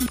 So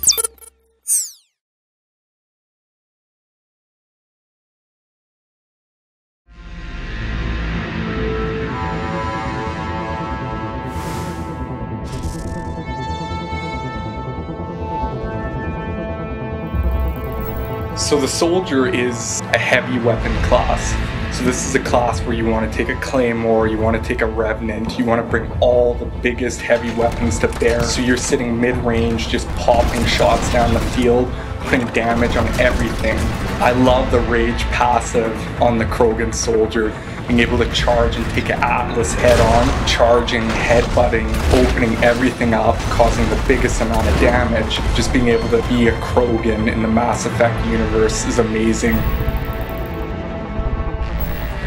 the Soldier is a heavy weapon class. So this is a class where you want to take a Claymore, you want to take a Revenant, you want to bring all the biggest heavy weapons to bear. So you're sitting mid-range, just popping shots down the field, putting damage on everything. I love the Rage passive on the Krogan Soldier. Being able to charge and take an Atlas head-on, charging, headbutting, opening everything up, causing the biggest amount of damage. Just being able to be a Krogan in the Mass Effect universe is amazing.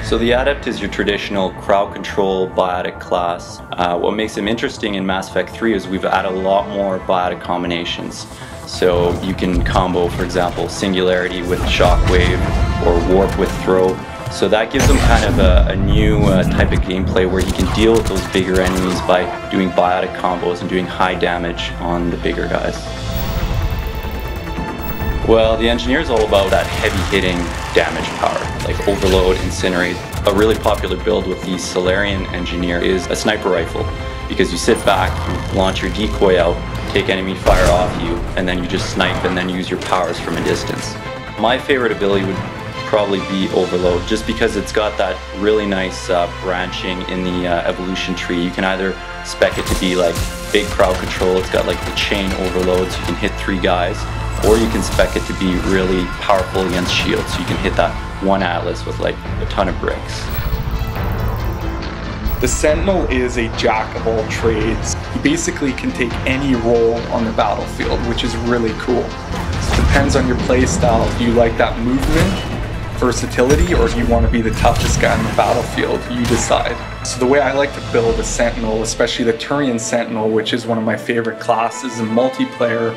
So the Adept is your traditional crowd control biotic class. What makes him interesting in Mass Effect 3 is we've added a lot more biotic combinations. So you can combo, for example, Singularity with Shockwave or Warp with Throw. So that gives him kind of a new type of gameplay where he can deal with those bigger enemies by doing biotic combos and doing high damage on the bigger guys. Well, the Engineer is all about that heavy-hitting damage power, like Overload, Incinerate. A really popular build with the Solarian Engineer is a sniper rifle, because you sit back, you launch your decoy out, take enemy fire off you, and then you just snipe and then use your powers from a distance. My favorite ability would probably be Overload, just because it's got that really nice branching in the evolution tree. You can either spec it to be like big crowd control, it's got like the chain overload so you can hit 3 guys, or you can spec it to be really powerful against shields, so you can hit that one Atlas with like a ton of bricks. The Sentinel is a jack of all trades. He basically can take any role on the battlefield, which is really cool. So it depends on your playstyle. Do you like that movement, versatility, or do you want to be the toughest guy on the battlefield? You decide. So the way I like to build a Sentinel, especially the Turian Sentinel, which is one of my favorite classes in multiplayer,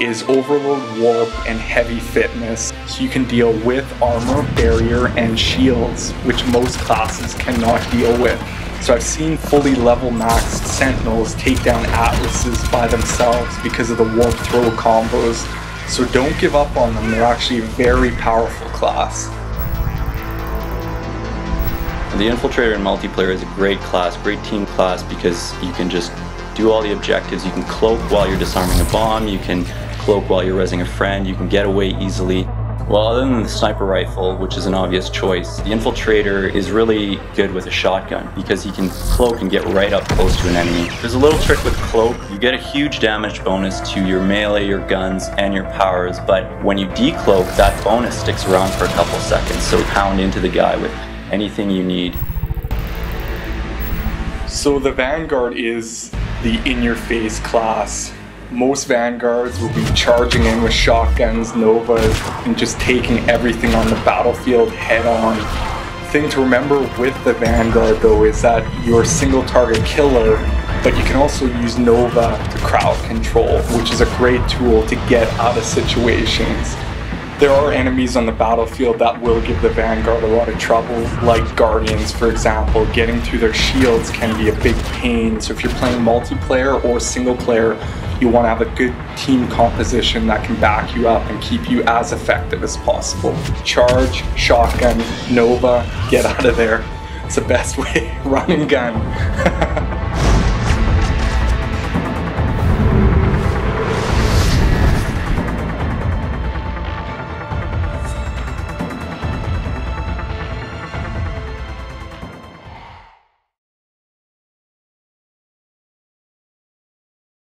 is Overload, Warp, and Heavy Fitness. So you can deal with armor, barrier, and shields, which most classes cannot deal with. So I've seen fully level maxed Sentinels take down Atlases by themselves because of the Warp Throw combos. So don't give up on them, they're actually a very powerful class. The Infiltrator in multiplayer is a great class, great team class, because you can just do all the objectives. You can cloak while you're disarming a bomb, you can cloak while you're rezzing a friend, you can get away easily. Well, other than the sniper rifle, which is an obvious choice, the Infiltrator is really good with a shotgun because he can cloak and get right up close to an enemy. There's a little trick with cloak. You get a huge damage bonus to your melee, your guns, and your powers, but when you decloak, that bonus sticks around for a couple seconds, so pound into the guy with anything you need. So the Vanguard is the in-your-face class. Most Vanguards will be charging in with shotguns, Novas, and just taking everything on the battlefield head-on. The thing to remember with the Vanguard, though, is that you're a single-target killer, but you can also use Nova to crowd control, which is a great tool to get out of situations. There are enemies on the battlefield that will give the Vanguard a lot of trouble, like Guardians, for example. Getting through their shields can be a big pain, so if you're playing multiplayer or single player, you want to have a good team composition that can back you up and keep you as effective as possible. Charge, shotgun, Nova, get out of there. It's the best way. Run and gun.